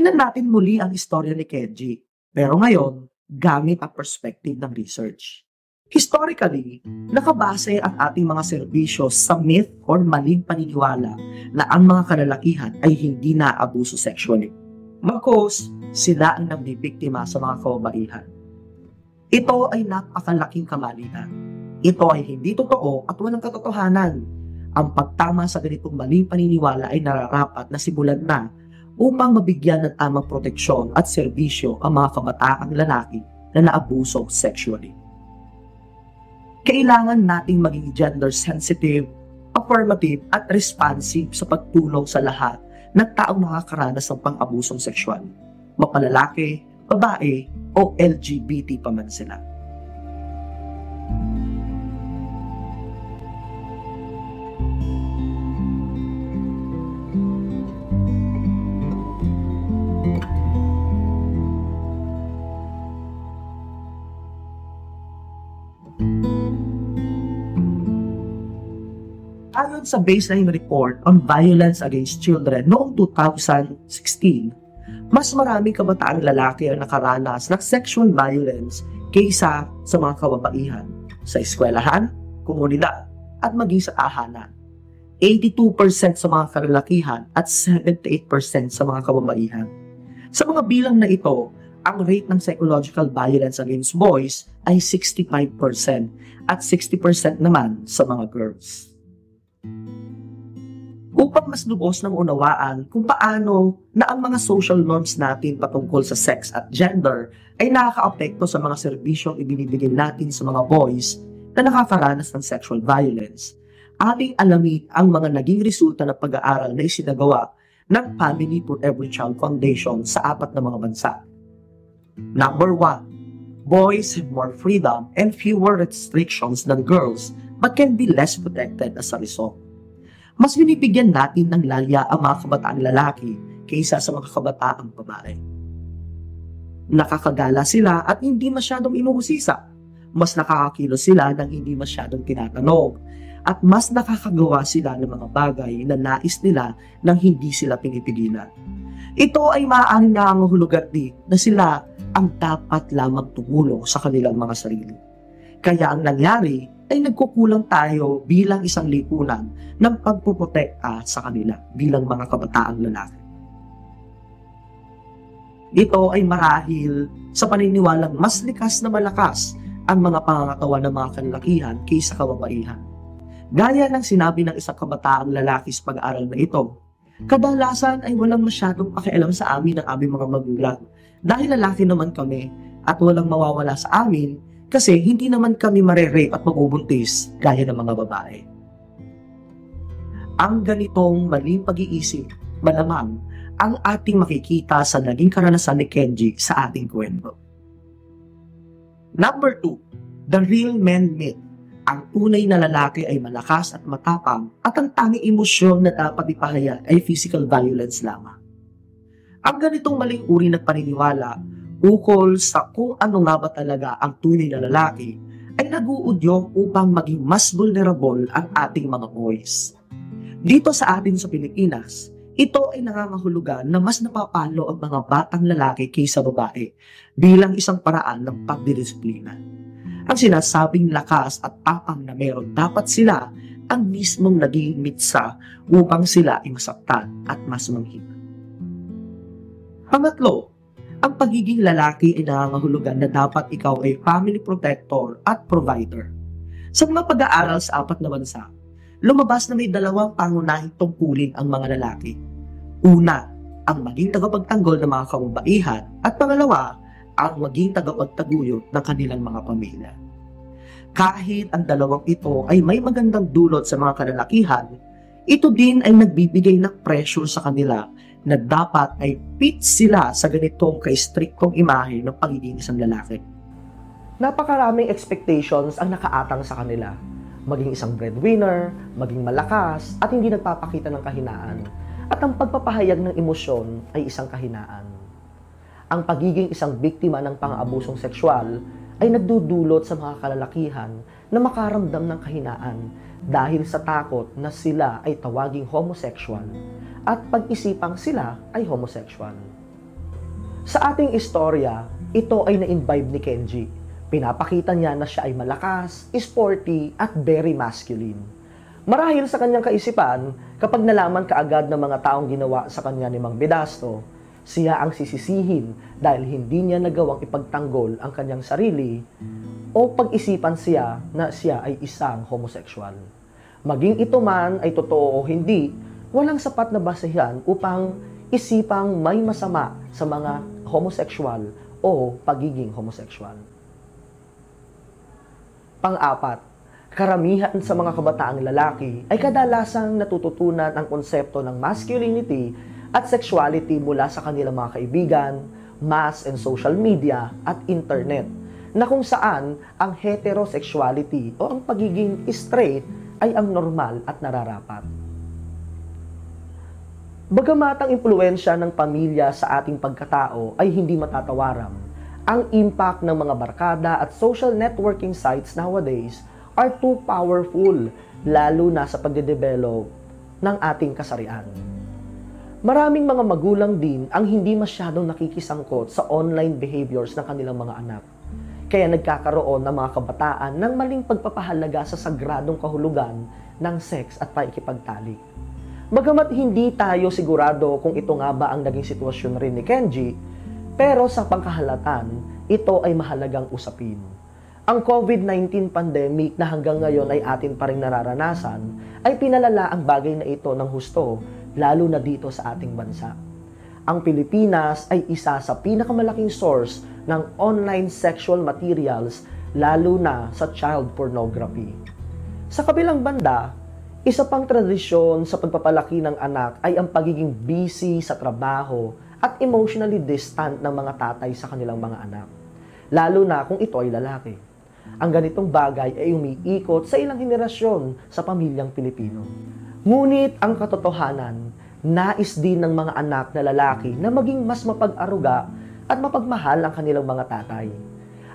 Tingnan natin muli ang istorya ni Kenji, pero ngayon, gamit ang perspective ng research. Historically, nakabase ang ating mga serbisyo sa myth or maling paniniwala na ang mga kalalakihan ay hindi naabuso sexually. Magkos, sila ang nabibiktima sa mga kababaihan. Ito ay napakalaking kamalian. Ito ay hindi totoo at walang katotohanan. Ang pagtama sa ganitong maling paniniwala ay nararapat na simulan na upang mabigyan ng tamang proteksyon at serbisyo ang mga kabataang lalaki na naabuso sexually. Kailangan nating maging gender-sensitive, affirmative at responsive sa pagtulong sa lahat ng taong nakakaranas ng pang-abusong sexual, mapalalaki, babae o LGBT pa man sila. Ayon sa baseline report on violence against children noong 2016, mas maraming kabataang lalaki ang nakaranas ng sexual violence kaysa sa mga kababaihan sa eskwelahan, komunidad, at maging sa tahanan. 82% sa mga kalalakihan at 78% sa mga kababaihan. Sa mga bilang na ito, ang rate ng psychological violence against boys ay 65% at 60% naman sa mga girls. Upang mas lubos ng unawaan kung paano na ang mga social norms natin patungkol sa sex at gender ay nakakaapekto sa mga serbisyong ibinibigay natin sa mga boys na nakakaranas ng sexual violence, ating alamin ang mga naging resulta ng pag-aaral na isinagawa ng Family for Every Child Foundation sa 4 na mga bansa. Number 1, boys have more freedom and fewer restrictions than girls but can be less protected as a result. Mas binibigyan natin ng lalya ang mga kabataang lalaki kaysa sa mga kabataang babae. Nakakagala sila at hindi masyadong inuhusisa. Mas nakakakilos sila ng hindi masyadong tinatanong. At mas nakakagawa sila ng mga bagay na nais nila nang hindi sila pinipigilan. Ito ay maaaring nangangahulugan din na sila ang dapat lamang tumulong sa kanilang mga sarili. Kaya ang nangyari ay nagkukulang tayo bilang isang lipunan ng pagpuprotekta sa kanila bilang mga kabataang lalaki. Ito ay marahil sa paniniwalang mas likas na malakas ang mga pangangatawan ng mga kalalakihan kaysa kababaihan. Gaya ng sinabi ng isang kabataang lalaki sa pag-aaral na ito, kadalasan ay walang masyadong pakialam sa amin ng aming mga magulang dahil lalaki naman kami at walang mawawala sa amin kasi hindi naman kami marerape at mabubuntis gaya ng mga babae. Ang ganitong maling pag-iisip, malamang ang ating makikita sa naging karanasan ni Kenji sa ating kwento. Number 2, the real man myth. Ang tunay na lalaki ay malakas at matapang at ang tanging emosyon na dapat ipahayag ay physical violence lamang. Ang ganitong maling uri ng paniniwala ukol sa kung ano nga ba talaga ang tunay na lalaki ay nag-uudyok upang maging mas vulnerable ang ating mga boys. Dito sa atin sa Pilipinas, ito ay nangangahulugan na mas napapalo ang mga batang lalaki kaysa babae bilang isang paraan ng pagdidisiplina. Ang sinasabing lakas at tapang na meron dapat sila ang mismong naging mitsa upang sila ay masaktan at mas manghina. Pangatlo, ang pagiging lalaki ay nangangahulugan na dapat ikaw ay family protector at provider. Sa mga pag-aaral sa 4 na bansa, lumabas na may 2 pangunahing tungkulin ang mga lalaki. Una, ang maging tagapagtanggol ng mga kababaihan at pangalawa, ang maging tagapagtaguyod ng kanilang mga pamilya. Kahit ang dalawang ito ay may magandang dulot sa mga kalalakihan, ito din ay nagbibigay ng pressure sa kanila na dapat ay fit sila sa ganitong kaistriktong imahe ng pagiging isang lalaki. Napakaraming expectations ang nakaatang sa kanila. Maging isang breadwinner, maging malakas, at hindi nagpapakita ng kahinaan. At ang pagpapahayag ng emosyon ay isang kahinaan. Ang pagiging isang biktima ng pang-abusong sexual ay nagdudulot sa mga kalalakihan na makaramdam ng kahinaan dahil sa takot na sila ay tawaging homosexual at pag-isipang sila ay homosexual. Sa ating istorya, ito ay na-imbibe ni Kenji. Pinapakita niya na siya ay malakas, sporty, at very masculine. Marahil sa kanyang kaisipan, kapag nalaman kaagad ng mga taong ginawa sa kanya ni Mang Vedasto, siya ang sisisihin dahil hindi niya nagawang ipagtanggol ang kanyang sarili o pag-isipan siya na siya ay isang homosexual. Maging ito man ay totoo o hindi, walang sapat na basehan upang isipang may masama sa mga homosexual o pagiging homosexual. Pang-apat, karamihan sa mga kabataang lalaki ay kadalasang natututunan ang konsepto ng masculinity at sexuality mula sa kanilang mga kaibigan, mass and social media at internet, na kung saan ang heterosexuality o ang pagiging straight ay ang normal at nararapat. Bagamat ang impluwensya ng pamilya sa ating pagkatao ay hindi matatawaran, ang impact ng mga barkada at social networking sites nowadays are too powerful, lalo na sa pagde-develop ng ating kasarian. Maraming mga magulang din ang hindi masyadong nakikisangkot sa online behaviors ng kanilang mga anak. Kaya nagkakaroon ng mga kabataan ng maling pagpapahalaga sa sagradong kahulugan ng sex at pakikipagtalik. Bagamat hindi tayo sigurado kung ito nga ba ang naging sitwasyon rin ni Kenji, pero sa pangkahalatan, ito ay mahalagang usapin. Ang COVID-19 pandemic na hanggang ngayon ay atin pa rin nararanasan, ay pinalala ang bagay na ito ng husto, lalo na dito sa ating bansa. Ang Pilipinas ay isa sa pinakamalaking source ng online sexual materials, lalo na sa child pornography. Sa kabilang banda, isa pang tradisyon sa pagpapalaki ng anak ay ang pagiging busy sa trabaho at emotionally distant ng mga tatay sa kanilang mga anak, lalo na kung ito ay lalaki. Ang ganitong bagay ay umiikot sa ilang henerasyon sa pamilyang Pilipino. Ngunit ang katotohanan, nais din ng mga anak na lalaki na maging mas mapag-aruga at mapagmahal ang kanilang mga tatay.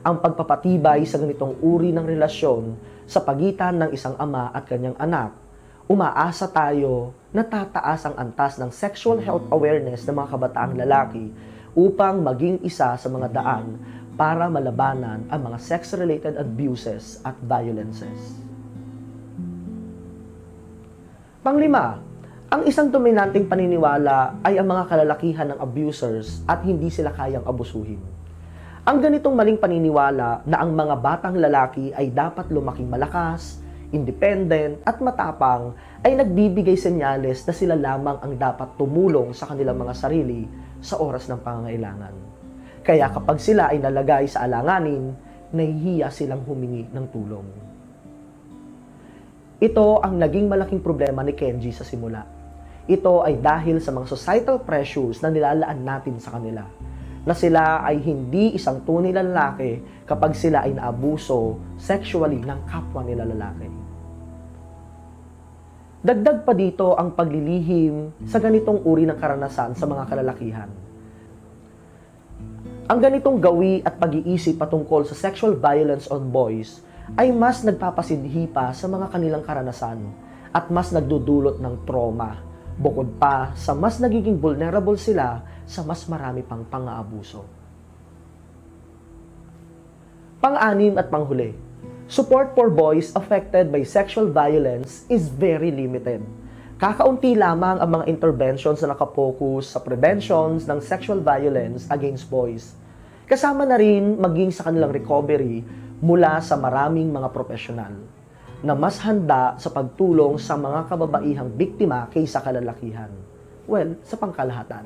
Ang pagpapatibay sa ganitong uri ng relasyon sa pagitan ng isang ama at kanyang anak, umaasa tayo na tataas ang antas ng sexual health awareness ng mga kabataang lalaki upang maging isa sa mga daan para malabanan ang mga sex-related abuses at violences. Panglima, ang isang dominanteng paniniwala ay ang mga kalalakihan ng abusers at hindi sila kayang abusuhin. Ang ganitong maling paniniwala na ang mga batang lalaki ay dapat lumaking malakas, independent at matapang ay nagbibigay senyales na sila lamang ang dapat tumulong sa kanilang mga sarili sa oras ng pangangailangan. Kaya kapag sila ay nalagay sa alanganin, nahihiya silang humingi ng tulong. Ito ang naging malaking problema ni Kenji sa simula. Ito ay dahil sa mga societal pressures na nilalaan natin sa kanila, na sila ay hindi isang tunay na lalaki kapag sila ay naabuso sexually ng kapwa nila lalaki. Dagdag pa dito ang paglilihim sa ganitong uri ng karanasan sa mga kalalakihan. Ang ganitong gawi at pag-iisip patungkol sa sexual violence on boys ay mas nagpapasidhi pa sa mga kanilang karanasan at mas nagdudulot ng trauma, bukod pa sa mas nagiging vulnerable sila sa mas marami pang pang-aabuso. Pang-anim at panghuli, support for boys affected by sexual violence is very limited. Kakaunti lamang ang mga interventions na nakapokus sa preventions ng sexual violence against boys. Kasama na rin maging sa kanilang recovery mula sa maraming mga profesional na mas handa sa pagtulong sa mga kababaihang biktima kaysa kalalakihan. Well, sa pangkalahatan.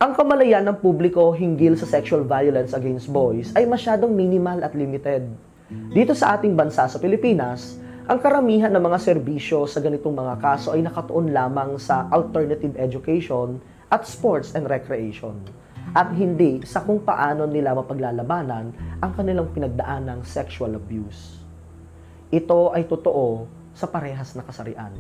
Ang kamalayan ng publiko hinggil sa sexual violence against boys ay masyadong minimal at limited. Dito sa ating bansa sa Pilipinas, ang karamihan ng mga serbisyo sa ganitong mga kaso ay nakatuon lamang sa alternative education at sports and recreation, at hindi sa kung paano nila mapaglalabanan ang kanilang pinagdaanang sexual abuse. Ito ay totoo sa parehas na kasarian.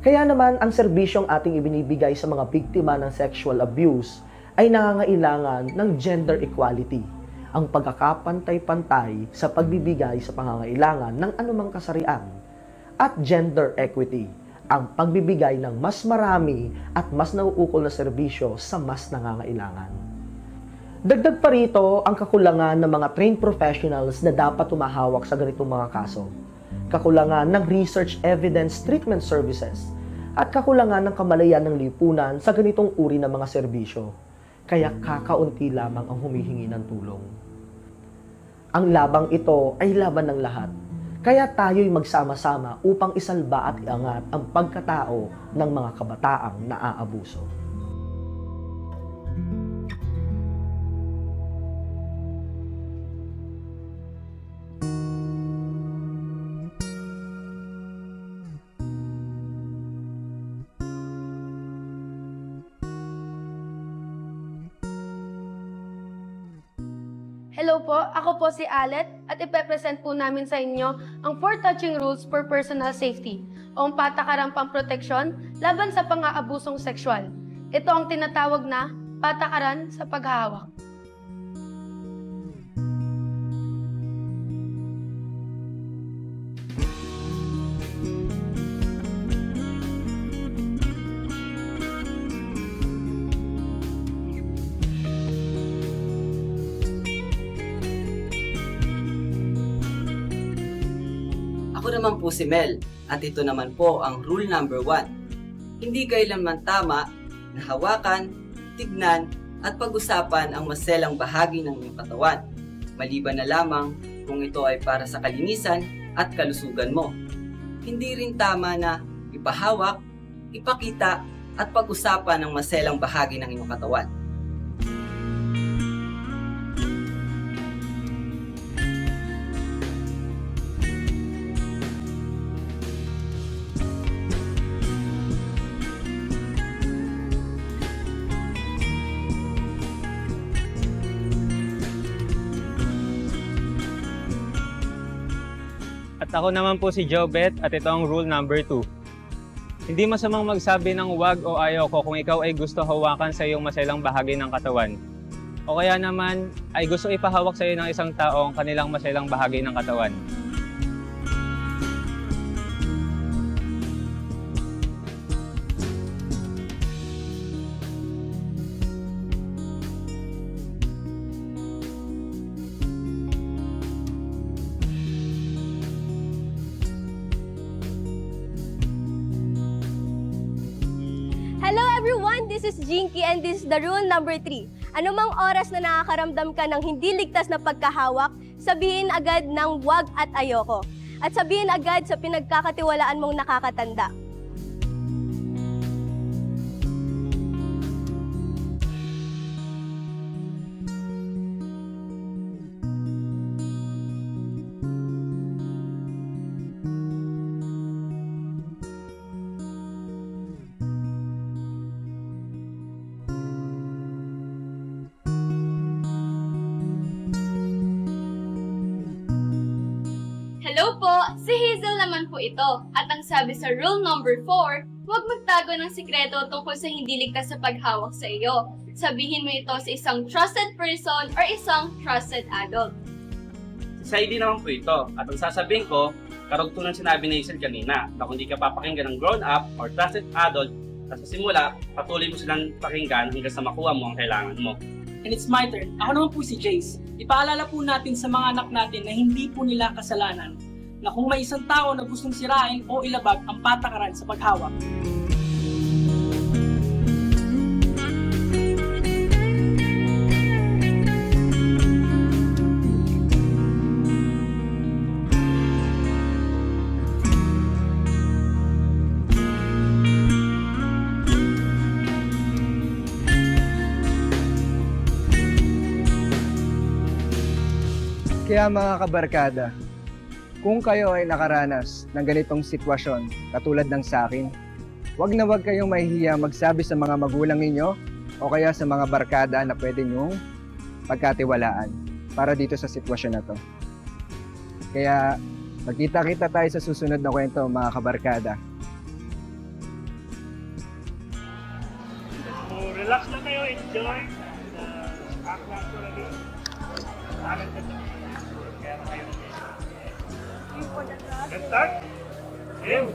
Kaya naman ang serbisyong ating ibinibigay sa mga biktima ng sexual abuse ay nangangailangan ng gender equality, ang pagkakapantay-pantay sa pagbibigay sa pangangailangan ng anumang kasarian, at gender equity, ang pagbibigay ng mas marami at mas nauukol na serbisyo sa mas nangangailangan. Dagdag pa rito ang kakulangan ng mga trained professionals na dapat humahawak sa ganitong mga kaso, kakulangan ng research evidence treatment services, at kakulangan ng kamalayan ng lipunan sa ganitong uri ng mga serbisyo, kaya kakaunti lamang ang humihingi ng tulong. Ang labang ito ay laban ng lahat, kaya tayo'y magsama-sama upang isalba at iangat ang pagkatao ng mga kabataang naaabuso. Hello po, ako po si Alet at ipepresent po namin sa inyo ang 4 touching rules for personal safety o ang patakarang pamproteksyon laban sa pang-aabusong sexual. Ito ang tinatawag na patakaran sa paghahawak. Ako naman po si Mel at ito naman po ang rule number 1. Hindi kailanman tama na hawakan, tignan at pag-usapan ang maselang bahagi ng iyong katawan, maliban na lamang kung ito ay para sa kalinisan at kalusugan mo. Hindi rin tama na ipahawak, ipakita at pag-usapan ang maselang bahagi ng iyong katawan. At ako naman po si Jobet at ito ang rule number 2. Hindi masamang magsabi ng wag o ayaw ko kung ikaw ay gusto hawakan sa iyong maselang bahagi ng katawan. O kaya naman ay gusto ipahawak sa iyo ng isang tao ang kanilang maselang bahagi ng katawan. Hello everyone! This is Jinky and this is the rule number 3. Anumang oras na nakakaramdam ka ng hindi ligtas na pagkahawak, sabihin agad ng wag at ayoko. At sabihin agad sa pinagkakatiwalaan mong nakakatanda. Hello po! Si Hazel naman po ito. At ang sabi sa rule number 4, huwag magtago ng sikreto tungkol sa hindi ligtas sa paghawak sa iyo. Sabihin mo ito sa isang trusted person or isang trusted adult. Sa ID naman po ito. At ang sasabihin ko, karugtungan sinabi ni Hazel kanina, na kung di ka papakinggan ng grown-up or trusted adult, sa simula, patuloy mo silang pakinggan hanggang sa makuha mo ang kailangan mo. And it's my turn. Ako naman po si Jace. Ipaalala po natin sa mga anak natin na hindi po nila kasalanan na kung may isang tao na gustong sirain o ilabag ang patakaran sa paghawak. Kaya mga kabarkada, kung kayo ay nakaranas ng ganitong sitwasyon katulad ng sa akin, huwag na huwag kayong mahihiya magsabi sa mga magulang ninyo o kaya sa mga barkada na pwede nyong pagkatiwalaan para dito sa sitwasyon na to. Kaya magkita-kita tayo sa susunod na kwento mga kabarkada. So, relax na kayo, enjoy. Act naturally. Talent ka. Kaya na kayo. Let's start. Game.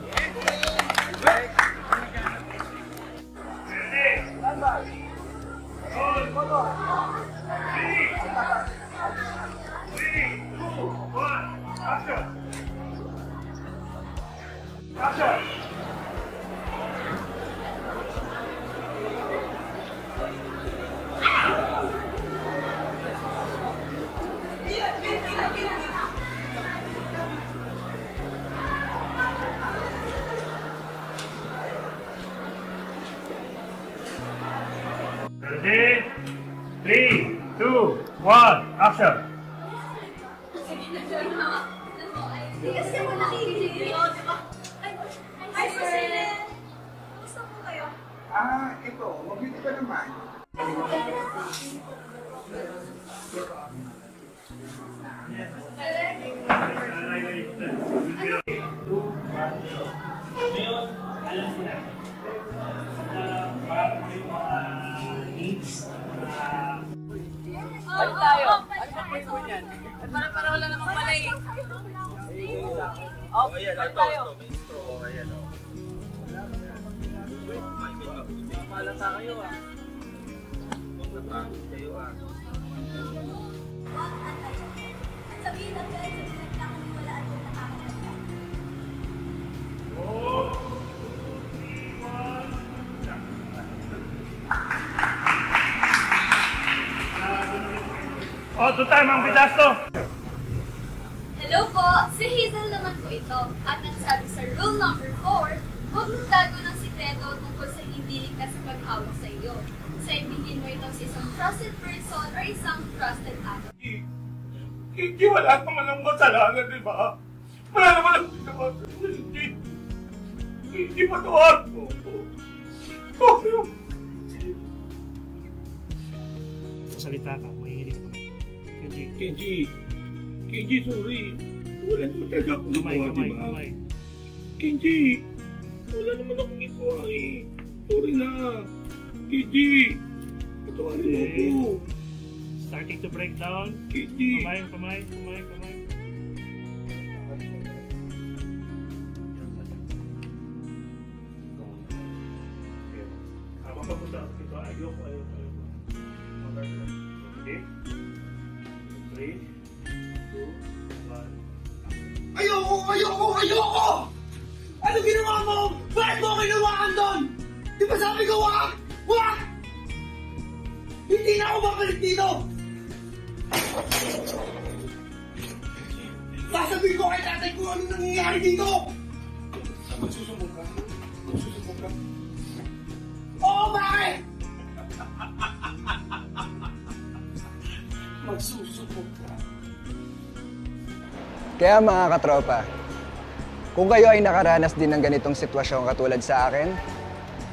Ready? 3, 2, 1, action! Kasi mo nakikinig, di ba? Ay, sir! Gusto po kayo? Ito, mabuti pa naman. Ano tayo? Ano ba po yan? Para wala namang malay. Ayan, tayo. Ayan, o. Malata kayo, ah. Magpapagod kayo, ah. Sabihin lang guys, sa pinagkakamiwalaan mo nakakalaga. Doon tayo, Mang Pidasto! Hello po, si Hazel naman po ito. At ang sabi sa rule number 4, huwag magtago ng sikreto tungkol sa hindi ligtas sa paghawak sa iyo. Sabihin mo ito sa isang trusted person or isang trusted adult. Hindi, wala naman ang kasalanan, di ba? Wala naman ang ginawa sa hindi pa tuwag mo. Salita ka, mahihilig ka. Kenji, sorry. Wala naman talaga akong ginawa, di ba? Kenji, wala naman akong ginawa eh. Sorry na. Kenji, patawarin mo ako. Starting to break down. Kenji. Kamay. Mapapunta ako dito. Ayoko. Okay? 3, 2, 1. Ayoko! Ano ginawa mo? Bakit mo kinuwaan doon? Di ba sabi ko wag? Wag! Hindi na ako babalik dito! Sasabihin ko kay tatay kung ano nangyayari dito! Magsusumbong ka? Oo, bakit? Magsusumbong ka. Kaya mga katropa, kung kayo ay nakaranas din ng ganitong sitwasyon katulad sa akin,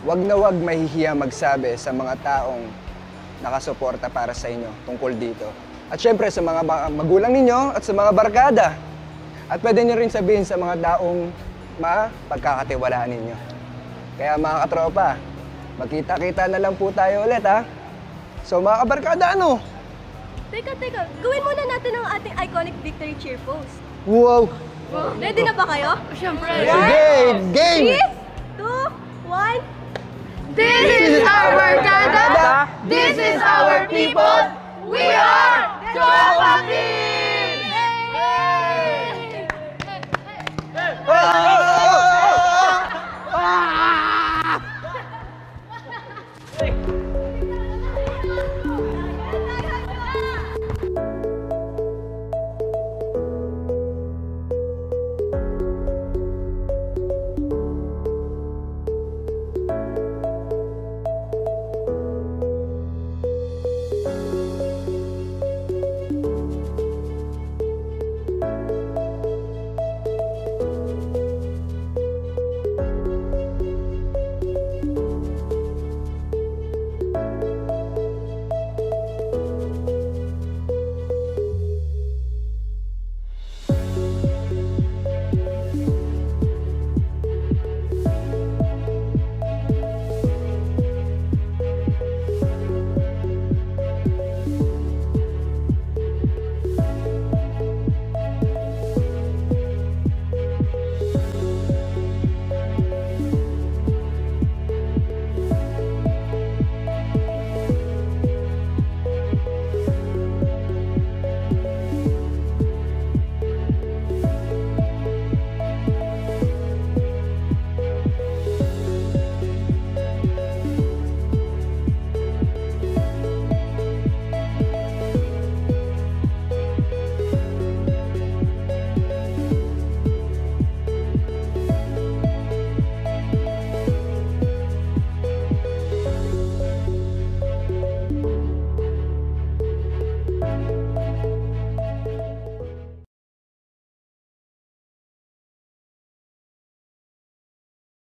wag na wag mahihiya magsabi sa mga taong nakasuporta para sa inyo tungkol dito. At syempre sa mga magulang ninyo at sa mga barkada. At pwede nyo rin sabihin sa mga taong mapagkakatiwalaan ninyo. Kaya mga katropa, magkita-kita na lang po tayo ulit, ha? So mga kabarkada, ano? Teka, gawin muna natin ang ating iconic victory cheer pose. Wow! Ready na ba kayo? Siyempre. Sige! Game! 3, 2, 1. This is our barkada. This is our people. We are